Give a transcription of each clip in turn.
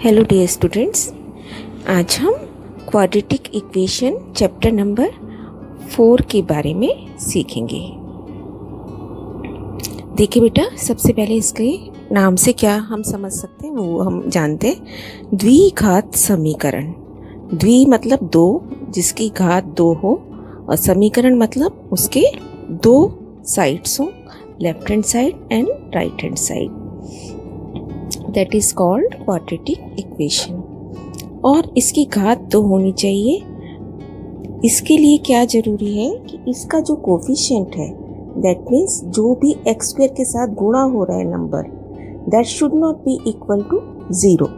Hello dear students, आज हम quadratic equation chapter number 4 के बारे में सीखेंगे। देखिए बेटा, सबसे पहले इसके नाम से क्या हम समझ सकते हैं वो हम जानते हैं। द्विघात समीकरण। द्वि मतलब दो, जिसकी घात दो हो, और समीकरण मतलब उसके दो साइड्स हो, left hand side and right hand side. That is called quadratic equation. और इसकी घात दो होनी चाहिए। इसके लिए क्या जरूरी है कि इसका जो कोफिशिएंट है, दैट मीन्स जो भी एक्स स्क्वायर के साथ गुणा हो रहा है number, that should not be equal to 0।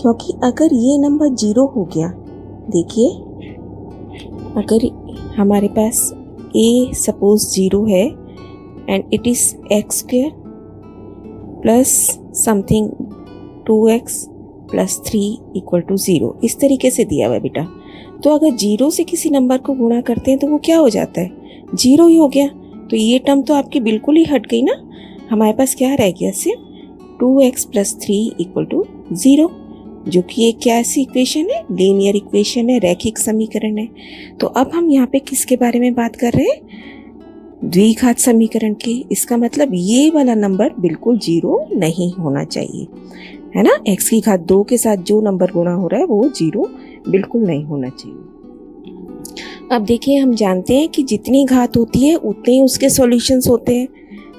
क्योंकि अगर ये नंबर 0 हो गया, देखिए अगर हमारे पास a सपोज 0 है and it is x square plus something 2x plus 3 equal to 0, इस तरीके से दिया हुआ है बेटा। तो अगर 0 से किसी नंबर को गुणा करते हैं तो वो क्या हो जाता है, 0 ही हो गया। तो ये टर्म तो आपकी बिल्कुल ही हट गई ना। हमारे पास क्या रह गया, सिर्फ 2x प्लस 3 इक्वल टू 0, जो कि एक क्या ऐसी इक्वेशन है, लीनियर इक्वेशन है, रैखिक समीकरण है। तो अब हम यहाँ पे किसके बारे में बात कर रहे हैं, द्विघात समीकरण की। इसका मतलब ये वाला नंबर बिल्कुल 0 नहीं होना चाहिए, है ना। x की घात 2 के साथ जो नंबर गुणा हो रहा है वो 0 बिल्कुल नहीं होना चाहिए। अब देखिए, हम जानते हैं कि जितनी घात होती है उतने ही उसके सॉल्यूशंस होते हैं,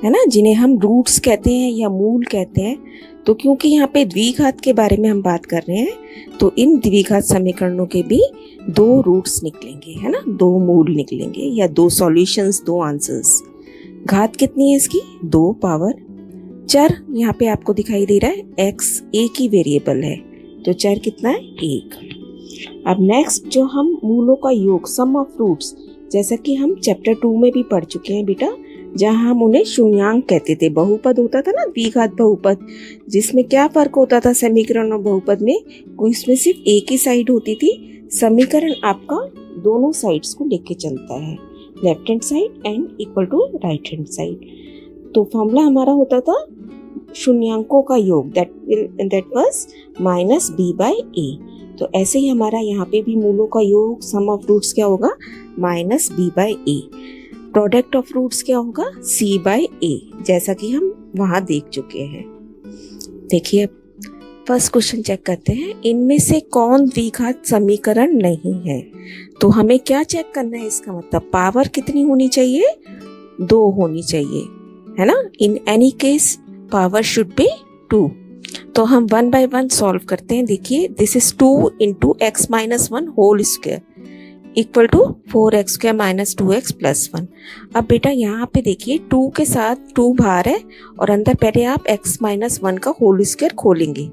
है ना, जिन्हें हम रूट्स कहते हैं या मूल कहते हैं। तो क्योंकि यहाँ पे द्विघात के बारे में हम बात कर रहे हैं, तो इन द्विघात समीकरणों के भी दो रूट्स निकलेंगे, है ना, दो मूल निकलेंगे या दो सॉल्यूशंस, दो आंसर्स। घात कितनी है इसकी, 2 पावर। चर यहाँ पे आपको दिखाई दे रहा है, x एक ही वेरिएबल है, तो चर कितना है, 1। अब नेक्स्ट जो हम मूलों का योग, सम ऑफ रूट्स, जैसा कि हम चैप्टर 2 में भी पढ़ चुके हैं बेटा, जहाँ हम उन्हें शून्यांक कहते थे। बहुपद होता था ना, द्विघात बहुपद, जिसमें क्या फर्क होता था समीकरण और बहुपद में, इसमें सिर्फ एक ही साइड होती थी। समीकरण आपका दोनों साइड्स को लेके चलता है, left hand side and equal to right hand side. तो फॉर्मूला हमारा होता था शून्यांकों का योग, that was minus b by a। तो ऐसे ही हमारा यहाँ पे भी मूलों का योग, सम ऑफ रूट्स क्या होगा, minus b by a। Product of roots क्या होगा, c बाय a, जैसा कि हम वहां देख चुके हैं। देखिए, फर्स्ट क्वेश्चन चेक करते हैं, इनमें से कौन द्विघात समीकरण नहीं है। तो हमें क्या चेक करना है, इसका मतलब पावर कितनी होनी चाहिए, 2 होनी चाहिए, है ना। In any case power should be 2। तो हम 1 बाय 1 सॉल्व करते हैं। देखिए, this is 2 into x minus 1 whole square equal to 4x square minus 2x plus 1। अब बेटा यहाँ पे देखिए, 2 के साथ 2 बाहर है और अंदर पहले आप x माइनस 1 का होल स्क्वायर खोलेंगे।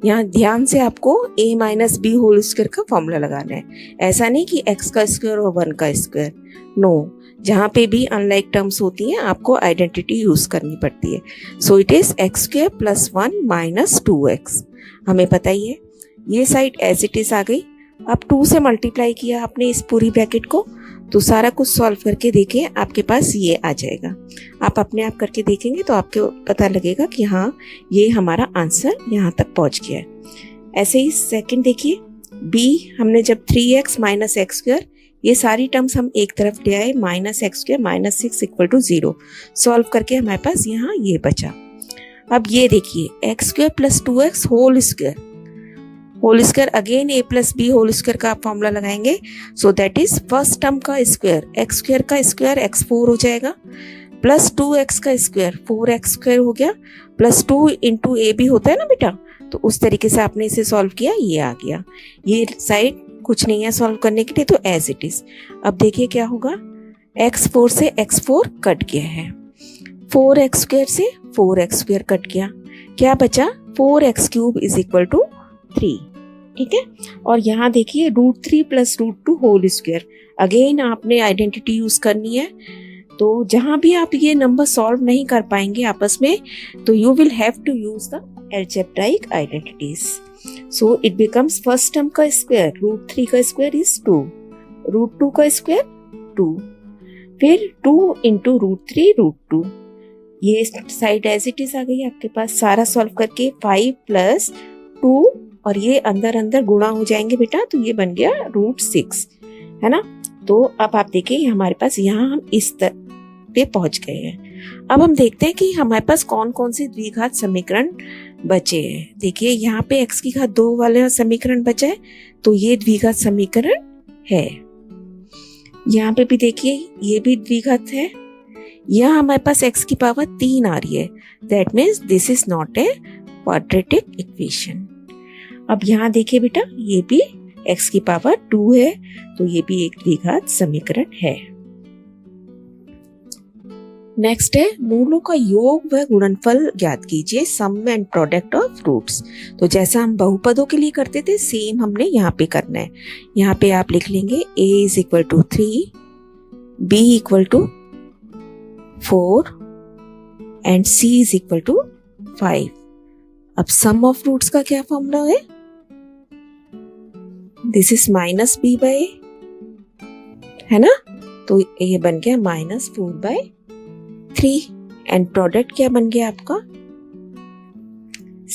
यहाँ ध्यान से आपको a minus b whole square का फॉर्मूला लगाना है। ऐसा नहीं कि x का स्क्वायर और 1 का स्क्वायर, नो। जहाँ पे भी अनलाइक टर्म्स होती हैं आपको आइडेंटिटी यूज करनी पड़ती है। So it is x square plus 1 minus 2x। हमें पता ही है, ये साइड एज इट इज आ गई। अब 2 से मल्टीप्लाई किया आपने इस पूरी ब्रैकेट को, तो सारा कुछ सॉल्व करके देखें, आपके पास ये आ जाएगा। आप अपने आप करके देखेंगे तो आपको पता लगेगा कि हाँ, ये हमारा आंसर यहाँ तक पहुँच गया है। ऐसे ही सेकंड देखिए, b हमने जब 3x माइनस एक्स स्क्वायर, ये सारी टर्म्स हम एक तरफ ले आए, minus x square minus 6 equal to 0 solve करके हमारे पास यहाँ ये बचा। अब ये देखिए, x square plus 2x whole square again a plus b whole square का आप फॉर्मूला लगाएंगे। So that is first term का स्क्वायर, एक्स स्क्वायर का स्क्वायर x4 हो जाएगा, प्लस 2x का स्क्वायर 4x स्क्वायर हो गया, प्लस 2 इंटू ए भी होता है ना बेटा। तो उस तरीके से आपने इसे सॉल्व किया, ये आ गया। ये साइड कुछ नहीं है सॉल्व करने के लिए, तो एज इट इज। अब देखिए क्या होगा, x4 से x4 कट गया है, 4x स्क्वायर से 4x स्क्वायर कट गया, क्या बचा, 4x cube is equal to 3, ठीक है। और यहाँ देखिए, √3 प्लस √2 होल स्क्वायर, अगेन आपने आइडेंटिटी यूज करनी है। तो जहाँ भी आप ये नंबर सॉल्व नहीं कर पाएंगे आपस में, तो you will have to use the algebraic identities. So it becomes first term का स्क्वायर, √3 का स्क्वायर इज 2, √2 का स्क्वायर 2, फिर 2 इंटू √3 ये साइड एज इट इज आ गई आपके पास। सारा सॉल्व करके 5 प्लस 2 और ये अंदर अंदर गुणा हो जाएंगे बेटा, तो ये बन गया √6, है ना। तो अब आप देखिए हमारे पास यहाँ हम इस पे पहुंच गए हैं। अब हम देखते हैं कि हमारे पास कौन कौन से द्विघात समीकरण बचे हैं। देखिए यहाँ पे x की घात 2 वाला समीकरण बचा है, तो ये द्विघात समीकरण है। यहाँ पे भी देखिए ये भी द्विघात है। यहाँ हमारे पास x की पावर 3 आ रही है, that means this is not a quadratic equation. अब यहाँ देखिए बेटा ये भी x की पावर 2 है, तो ये भी एक द्विघात समीकरण है। नेक्स्ट है मूलों का योग व गुणनफल ज्ञात कीजिए, सम एंड प्रोडक्ट ऑफ रूट्स। तो जैसा हम बहुपदों के लिए करते थे सेम हमने यहाँ पे करना है। यहाँ पे आप लिख लेंगे a = 3, b = 4 एंड c = 5। अब सम ऑफ रूट्स का क्या फॉर्मूला है? दिस इज -b/a, है ना। तो ये बन गया -4/3 एंड प्रोडक्ट क्या बन गया आपका?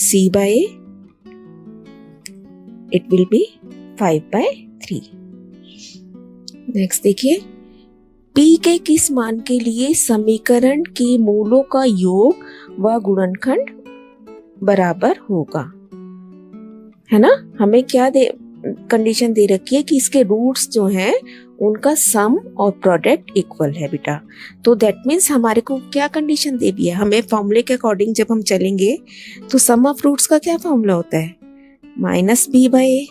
c/a, it will B 5/3। Next देखिए p के किस मान के लिए समीकरण के मूलों का योग व गुणनखंड बराबर होगा, है ना। हमें क्या कंडीशन दे रखी है कि इसके रूट्स जो हैं उनका सम और प्रोडक्ट इक्वल है बेटा। तो दैट मीन्स हमारे को क्या कंडीशन दे दी है, हमें फॉर्मूले के अकॉर्डिंग जब हम चलेंगे तो सम ऑफ रूट्स का क्या फॉर्मूला होता है? -b/a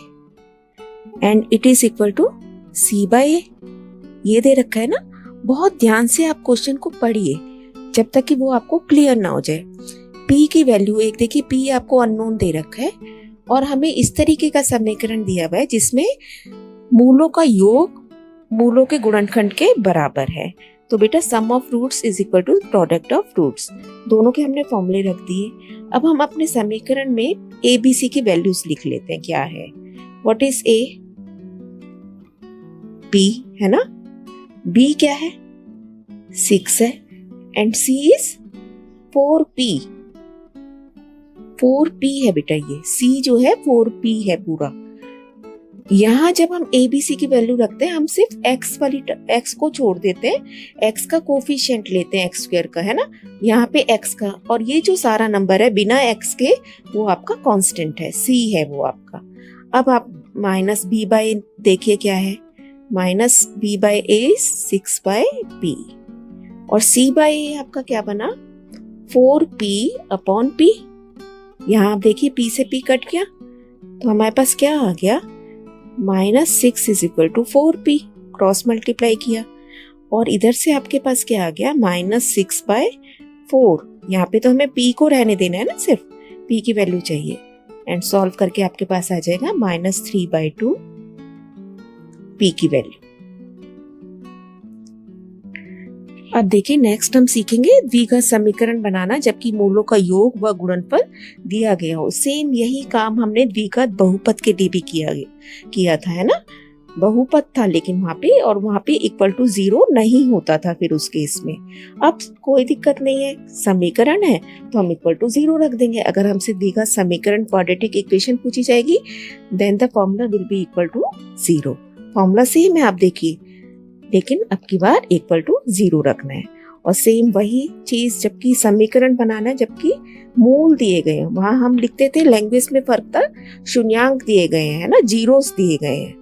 and it is equal to c/a। ये दे रखा है ना। बहुत ध्यान से आप क्वेश्चन को पढ़िए जब तक कि वो आपको क्लियर ना हो जाए। p की वैल्यू एक देखिए, p आपको अननोन दे रखा है और हमें इस तरीके का समीकरण दिया हुआ है जिसमें मूलों का योग मूलों के गुणनखंड के बराबर है। तो बेटा sum of roots is equal to product of roots, दोनों के हमने फॉर्मूले रख दिए। अब हम अपने समीकरण में a b c की वैल्यूज लिख लेते हैं। क्या है? What is a? b, है ना। b क्या है? 6 है and c is 4p। 4p है बेटा, ये c जो है 4p है पूरा। यहाँ जब हम a b c की वैल्यू रखते हैं हम सिर्फ x को छोड़ देते हैं, x का कोफिशिएंट लेते हैं x² का, है ना। यहाँ पे x का, और ये जो सारा नंबर है बिना x के वो आपका कांस्टेंट है, c है वो आपका। अब आप -b/a देखिए क्या है, -b/a 6/p और c/a आपका क्या बना? 4p/p। यहाँ आप देखिए p से p कट गया तो हमारे पास क्या आ गया? -6 = 4p, क्रॉस मल्टीप्लाई किया और इधर से आपके पास क्या आ गया? -6/4। यहाँ पे तो हमें p को रहने देना है ना, सिर्फ p की वैल्यू चाहिए एंड सॉल्व करके आपके पास आ जाएगा -3/2 p की वैल्यू। अब देखिए नेक्स्ट हम सीखेंगे द्विघात समीकरण बनाना जबकि मूलों का योग व गुणनफल दिया गया हो। सेम यही काम हमने द्विघात बहुपद के लिए भी किया था, है ना। बहुपद था लेकिन वहां पे =0 नहीं होता था फिर उस केस में। अब कोई दिक्कत नहीं है, समीकरण है तो हम =0 रख देंगे। अगर हमसे द्विघात समीकरण क्वाड्रेटिक इक्वेशन पूछी जाएगी then the formula will be =0। Formula same है आप देखिए, लेकिन अब की बार =0 रखना है। और सेम वही चीज जबकि समीकरण बनाना है, जबकि मूल दिए गए हैं। वहां हम लिखते थे लैंग्वेज में फर्क था, शून्यांक दिए गए हैं, है ना, जीरोस दिए गए हैं,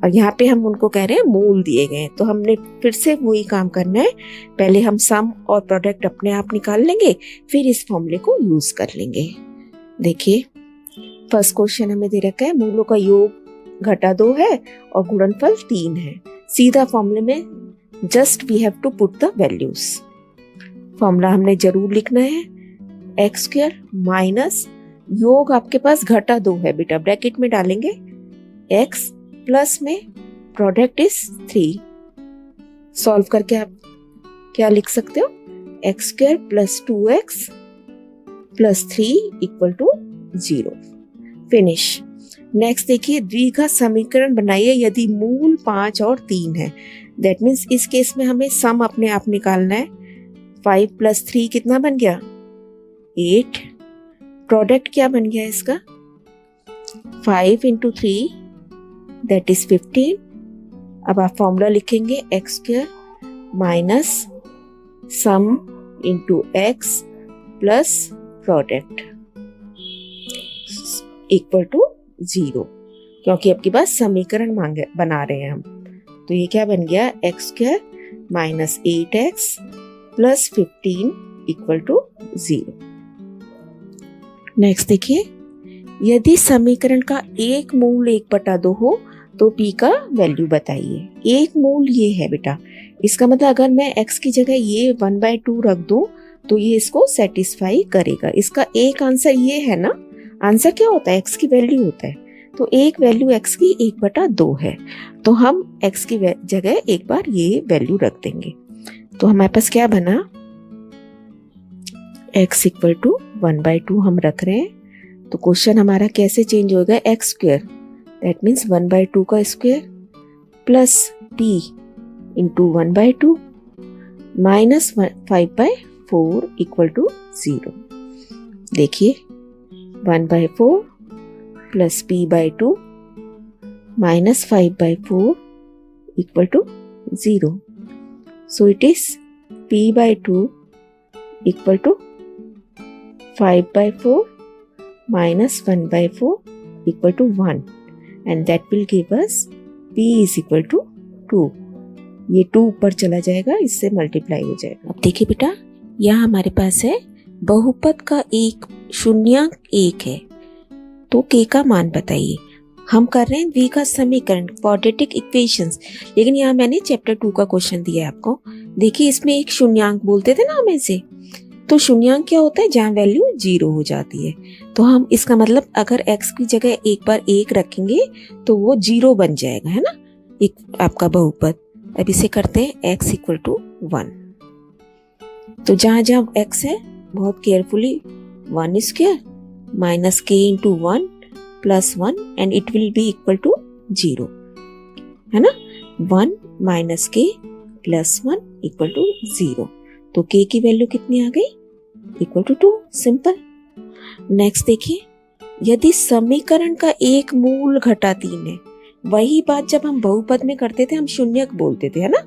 और यहाँ पे हम उनको कह रहे हैं मूल दिए गए हैं। तो हमने फिर से वही काम करना है, पहले हम सम और प्रोडक्ट अपने आप निकाल लेंगे, फिर इस फॉर्मूले को यूज कर लेंगे। देखिए फर्स्ट क्वेश्चन हमें दे रखा है मूलों का योग -2 है और गुणनफल 3 है। सीधा फॉर्मूले में just we have to put the values. Formula हमने जरूर लिखना है, x² माइनस योग आपके पास -2 है बेटा, ब्रैकेट में डालेंगे x प्लस में प्रोडक्ट इज 3। सॉल्व करके आप क्या लिख सकते हो? x² + 2x + 3 = 0। फिनिश। नेक्स्ट देखिए द्विघात समीकरण बनाइए यदि मूल 5 और 3 है। दैट मीन्स इस केस में हमें सम अपने आप निकालना है। 5 + 3 कितना बन गया? 8। प्रोडक्ट क्या बन गया इसका? 5 इंटू 3 दैट इज 15। अब आप फॉर्मूला लिखेंगे x square minus sum into x plus product equal to 0, क्योंकि आपके पास समीकरण मांगे बना रहे हैं हम। तो ये क्या बन गया, x square minus 8x plus 15 equal to 0। Next देखिए, यदि समीकरण का एक मूल 1/2 हो तो p का वैल्यू बताइए। एक मूल ये है बेटा, इसका मतलब अगर मैं x की जगह ये 1/2 रख दूं तो ये इसको सेटिस्फाई करेगा। इसका एक आंसर ये है ना, आंसर क्या होता है, x की वैल्यू होता है। तो एक वैल्यू x की 1/2 है, तो हम x की जगह एक बार ये वैल्यू रख देंगे। तो हमारे पास क्या बना, x इक्वल टू 1/2 हम रख रहे हैं। तो क्वेश्चन हमारा कैसे चेंज होगा, एक्स स्क्वायर दैट मीन्स 1/2 का square plus p into 1/2 minus 5/4 equal to 0। देखिए 1/4 plus p/2 minus 5/4 equal to 0। So it is p/2 equal to 5/4 minus 1/4 equal to 1, and that will give us p is equal to 2। ये 2 ऊपर चला जाएगा, इससे multiply हो जाएगा। अब देखिए बेटा, यहाँ हमारे पास है बहुपद का एक शून्यांक 1 है, तो k का मान बताइए। हम कर रहे हैं द्विघात समीकरण, क्वाड्रेटिक इक्वेशंस, लेकिन यहाँ मैंने चैप्टर 2 का क्वेश्चन दिया है आपको। देखिए इसमें एक शून्यांक बोलते थे ना हम ऐसे, तो शून्यांक क्या होता है, जहाँ वैल्यू 0 हो जाती है। तो हम इसका मतलब अगर x की जगह एक बार 1 रखेंगे तो वो 0 बन जाएगा, है ना, एक आपका बहुपद। अब इसे करते हैं x इक्वल टू 1। तो जहाँ जहाँ x है बहुत carefully 1 square minus k into 1 plus 1 and it will be equal to 0, है ना। 1 minus k plus 1 equal to 0। तो k की वैल्यू कितनी आ गई, इक्वल टू 2, सिंपल। नेक्स्ट देखिए, यदि समीकरण का एक मूल घटा 3 है, वही बात जब हम बहुपद में करते थे हम शून्यक बोलते थे, है ना,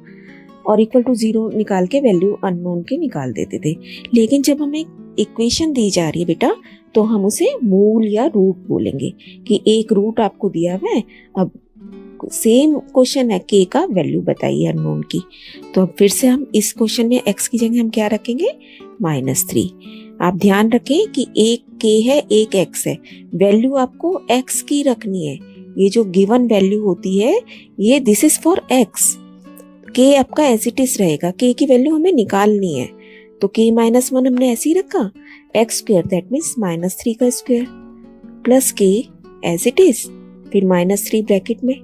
और इक्वल टू 0 निकाल के वैल्यू अननोन के निकाल देते थे। लेकिन जब हमें इक्वेशन दी जा रही है बेटा, तो हम उसे मूल या रूट बोलेंगे कि एक रूट आपको दिया हुआ है। अब सेम क्वेश्चन है, k का वैल्यू बताइए अननोन की। तो अब फिर से हम इस क्वेश्चन में x की जगह हम क्या रखेंगे, -3। आप ध्यान रखें कि एक k है एक x है, वैल्यू आपको x की रखनी है। ये जो गिवन वैल्यू होती है ये this is for x, k आपका एज इट इज रहेगा, k की वैल्यू हमें निकालनी है। तो k -1 हमने ऐसे ही रखा, एक्स स्क्वायर दैट मीन्स -3 का square plus k as it is, फिर -3 ब्रैकेट में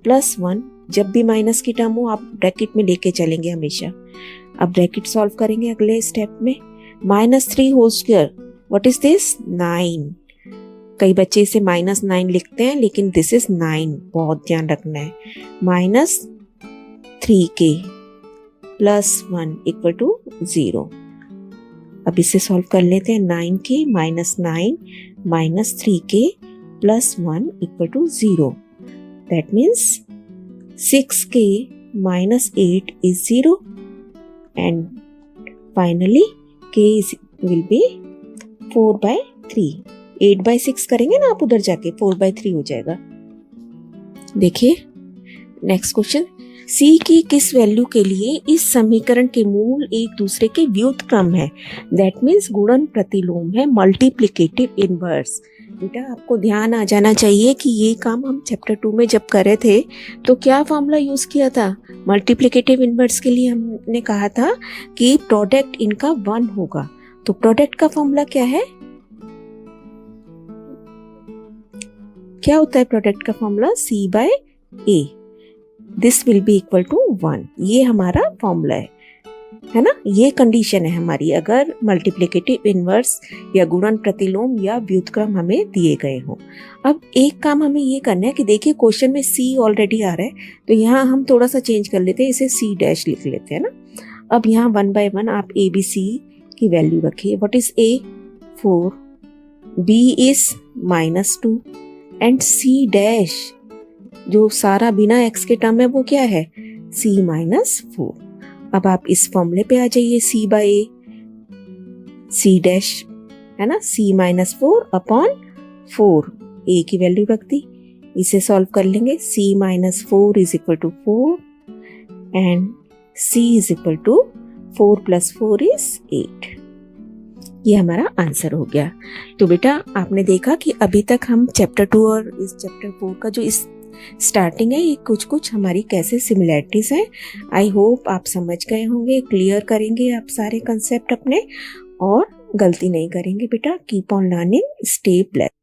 प्लस 1। जब भी माइनस की टर्म हो आप ब्रैकेट में लेके चलेंगे हमेशा। अब ब्रैकेट सॉल्व करेंगे अगले स्टेप में, -3 whole square what is this, 9। कई बच्चे इसे -9 लिखते हैं, लेकिन दिस इज 9, बहुत ध्यान रखना है। -3k plus 1 equal to 0। अब इसे सॉल्व कर लेते हैं, 9k minus 9 minus 3k plus 1 equal to 0। That means 6k minus 8 is 0 and finally k is will be 4/3। 8/6 करेंगे ना आप उधर जाके, 4/3 हो जाएगा। देखिए नेक्स्ट क्वेश्चन, c की किस वैल्यू के लिए इस समीकरण के मूल एक दूसरे के व्युत्क्रम है, दैट मीन्स गुणन प्रतिलोम है, मल्टीप्लिकेटिव इनवर्स। बेटा आपको ध्यान आ जाना चाहिए कि ये काम हम चैप्टर 2 में जब कर रहे थे तो क्या फॉर्मूला यूज किया था, मल्टीप्लिकेटिव इनवर्स के लिए हमने कहा था कि प्रोडक्ट इनका 1 होगा। तो प्रोडक्ट का फॉर्मूला क्या है, क्या होता है प्रोडक्ट का formula, c/a, this will be equal to 1। ये हमारा फॉर्मूला है ना, ये कंडीशन है हमारी अगर मल्टीप्लिकेटिव इनवर्स या गुणन प्रतिलोम या व्युत्क्रम हमें दिए गए हो। अब एक काम हमें ये करना है कि देखिए क्वेश्चन में c ऑलरेडी आ रहा है, तो यहाँ हम थोड़ा सा चेंज कर लेते हैं, इसे c' लिख लेते हैं ना। अब यहाँ 1 by 1 आप a b c की वैल्यू रखिए। What is a, 4, b is -2, and c dash जो सारा बिना एक्स के टर्म है वो क्या है, सी माइनस 4। अब आप इस फॉर्मूले पे आ जाइए, सी बाय ए, सी डैश है ना, सी माइनस 4 अपॉन 4, ए की वैल्यू रख दी, इसे सॉल्व कर लेंगे। C minus 4 is equal to 4 and C is equal to 4 plus 4 is 8। ये हमारा आंसर हो गया। तो बेटा आपने देखा कि अभी तक हम चैप्टर 2 और इस चैप्टर 4 का जो इस स्टार्टिंग है, ये कुछ कुछ हमारी कैसे सिमिलैरिटीज हैं। आई होप आप समझ गए होंगे, क्लियर करेंगे आप सारे कंसेप्ट अपने और गलती नहीं करेंगे बेटा। Keep on learning, stay blessed.